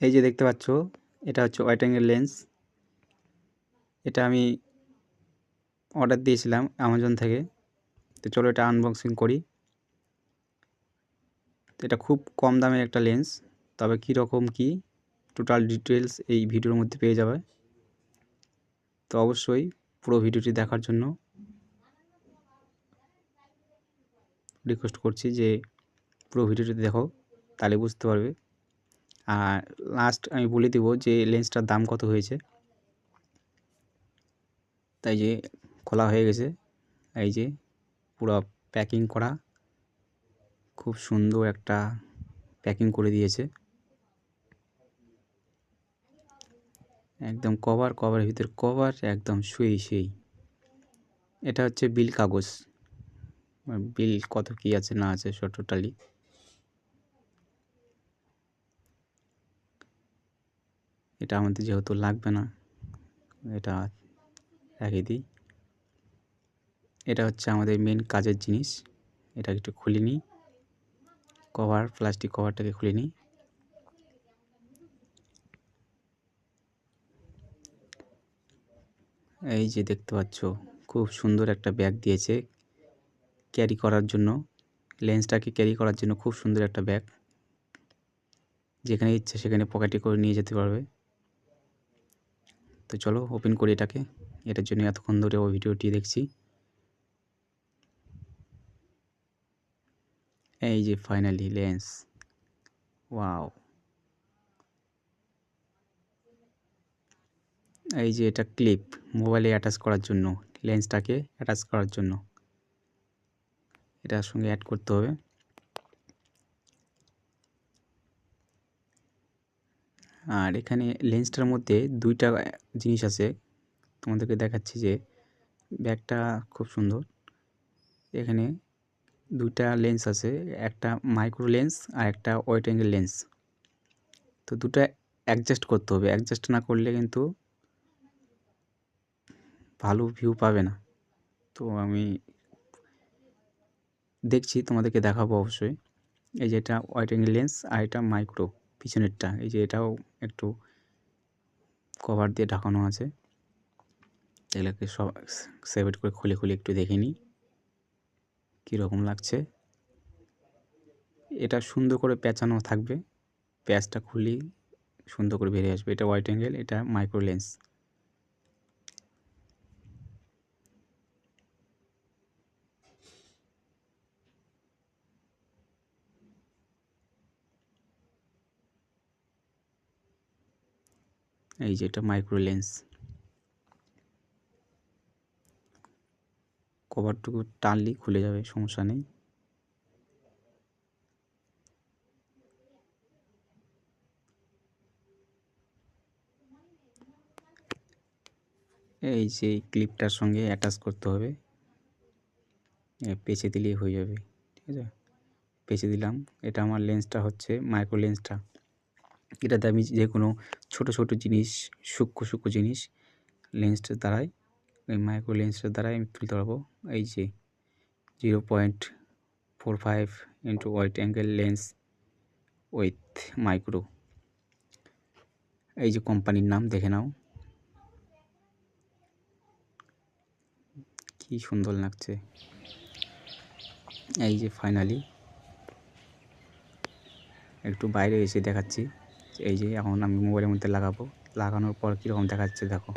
এই যে দেখতে পাচ্ছ, এটা হচ্ছে ওয়াইড অ্যাঙ্গেল লেন্স। এটা আমি অর্ডার দিয়েছিলাম অ্যামাজন থেকে। তো চলো এটা আনবক্সিং করি। তো এটা খুব কম দামের একটা লেন্স, তবে কীরকম কী টোটাল ডিটেলস এই ভিডিওর মধ্যে পেয়ে যাবে। তো অবশ্যই পুরো ভিডিওটি দেখার জন্য রিকোয়েস্ট করছি যে পুরো ভিডিওটি দেখো, তাহলে বুঝতে পারবে। আর লাস্ট আমি বলে দেবো যে লেন্সটার দাম কত হয়েছে। তাই যে খোলা হয়ে গেছে, এই যে পুরো প্যাকিং করা, খুব সুন্দর একটা প্যাকিং করে দিয়েছে। একদম কভারের ভিতর কভার, একদম সেই। এটা হচ্ছে বিল কাগজ, বিল কত কি আছে না আছে সব টোটালি। এটা আমাদের যেহেতু লাগবে না, এটা রেখে দিই। এটা হচ্ছে আমাদের মেন কাজের জিনিস। এটা একটু খুলে নিই, কভার, প্লাস্টিক কভারটাকে খুলে নিই। এই যে দেখতে পাচ্ছ, খুব সুন্দর একটা ব্যাগ দিয়েছে ক্যারি করার জন্য। লেন্সটাকে ক্যারি করার জন্য খুব সুন্দর একটা ব্যাগ, যেখানে ইচ্ছে সেখানে পকেটে করে নিয়ে যেতে পারবে। তো চলো ওপেন করি এটাকে। এটার জন্য এতক্ষণ ধরে ও ভিডিওটি দেখছি। এই যে ফাইনালি লেন্স, ওয়াও। এই যে এটা ক্লিপ, মোবাইলে অ্যাটাচ করার জন্য, লেন্সটাকে অ্যাটাচ করার জন্য এটার সঙ্গে অ্যাড করতে হবে। আর এখানে লেন্সটার মধ্যে দুইটা জিনিস আছে, তোমাদেরকে দেখাচ্ছি যে ব্যাগটা খুব সুন্দর। এখানে দুইটা লেন্স আছে, একটা মাইক্রো লেন্স আর একটা ওয়াইড অ্যাঙ্গেল লেন্স। তো দুটো অ্যাডজাস্ট করতে হবে, অ্যাডজাস্ট না করলে কিন্তু ভালো ভিউ পাবে না। তো আমি দেখছি, তোমাদেরকে দেখাবো অবশ্যই। এই যে এটা ওয়াইড অ্যাঙ্গেল লেন্স আর এটা মাইক্রো পিছনেরটা। এই যে এটাও একটু কভার দিয়ে ঢাকানো আছে। এগুলোকে সব সেপারেট করে খুলে একটু দেখে নিই কীরকম লাগছে। এটা সুন্দর করে পেঁচানো থাকবে, প্যাচটা খুললেই সুন্দর করে বেরিয়ে আসবে। এটা ওয়াইড অ্যাঙ্গেল, এটা মাইক্রো লেন্স। এই যে এটা মাইক্রো লেন্স। কভারটুকু টানলেই খুলে যাবে, সমস্যা নেই। এই যে ক্লিপটার সঙ্গে অ্যাটাচ করতে হবে, পেঁচে দিলেই হয়ে যাবে। ঠিক আছে, পেঁচে দিলাম। এটা আমার লেন্সটা হচ্ছে মাইক্রো লেন্সটা। এটাতে আমি যে কোনো ছোটো জিনিস, সূক্ষ্ম জিনিস লেন্সটার দ্বারাই, ওই মাইক্রো লেন্সটার দ্বারাই আমি তুলতে পারবো। এই যে 0.45 into wide angle lens with micro. এই যে কোম্পানির নাম দেখে নাও, কি সুন্দর লাগছে। এই যে ফাইনালি একটু বাইরে এসে দেখাচ্ছি। এই যে এখন আমি মোবাইলের মধ্যে লাগাবো, লাগানোর পর কীরকম দেখাচ্ছে দেখো।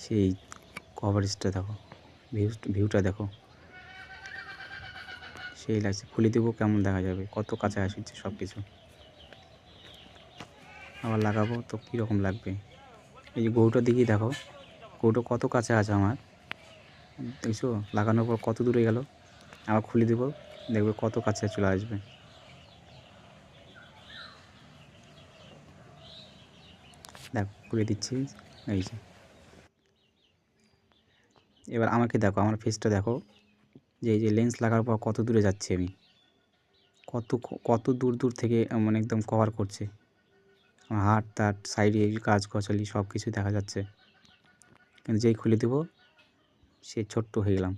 সেই কভারেজটা দেখো, ভিউটা দেখো, সেই লাগছে। খুলে দেবো, কেমন দেখা যাবে, কত কাছে আসছে সব কিছু। আবার লাগাবো তো কীরকম লাগবে। এই যে গরুটার দিকেই দেখো, গরুটা কত কাছে আছে আমার, দেখছো লাগানোর পর কত দূরে গেল। আবার খুলে দেবো, দেখবে কত কাছে চলে আসবে। দেখো খুলে দিচ্ছি। এই যে এবার আমাকে দেখো, আমার ফেসটা দেখো, যে এই যে লেন্স লাগার পর কত দূরে যাচ্ছি আমি, কত দূর থেকে মানে একদম কভার করছে আমার হাত, তার সাইডে গাছ গছালি সব কিছু দেখা যাচ্ছে। কিন্তু যেই খুলে দেবো, সে ছোট্ট হয়ে গেলাম।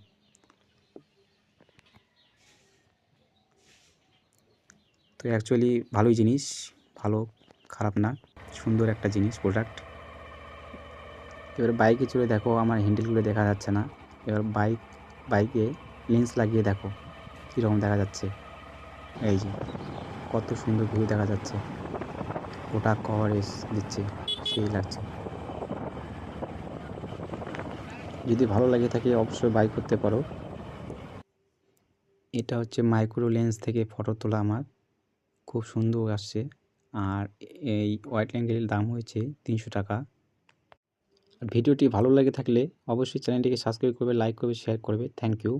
তো অ্যাকচুয়ালি ভালোই জিনিস, ভালো খারাপ না, সুন্দর একটা জিনিস প্রোডাক্ট। এবার বাইকে চড়ে দেখো, আমার হ্যান্ডেলগুলো দেখা যাচ্ছে না। এবার বাইকে লেন্স লাগিয়ে দেখো কীরকম দেখা যাচ্ছে। এই যে কত সুন্দর ভিউ দেখা যাচ্ছে, গোটা কভারেজ দিচ্ছে, সেই লাগছে। যদি ভালো লাগে থাকে অবশ্যই বাই করতে পারো। এটা হচ্ছে মাইক্রো লেন্স থেকে ফটো তোলা আমার, খুব সুন্দর আসছে। আর এই ওয়াইড অ্যাঙ্গেলের দাম হয়েছে 300 টাকা। আর ভিডিওটি ভালো লাগে থাকলে অবশ্যই চ্যানেলটিকে সাবস্ক্রাইব করবে, লাইক করবে, শেয়ার করবে। Thank you.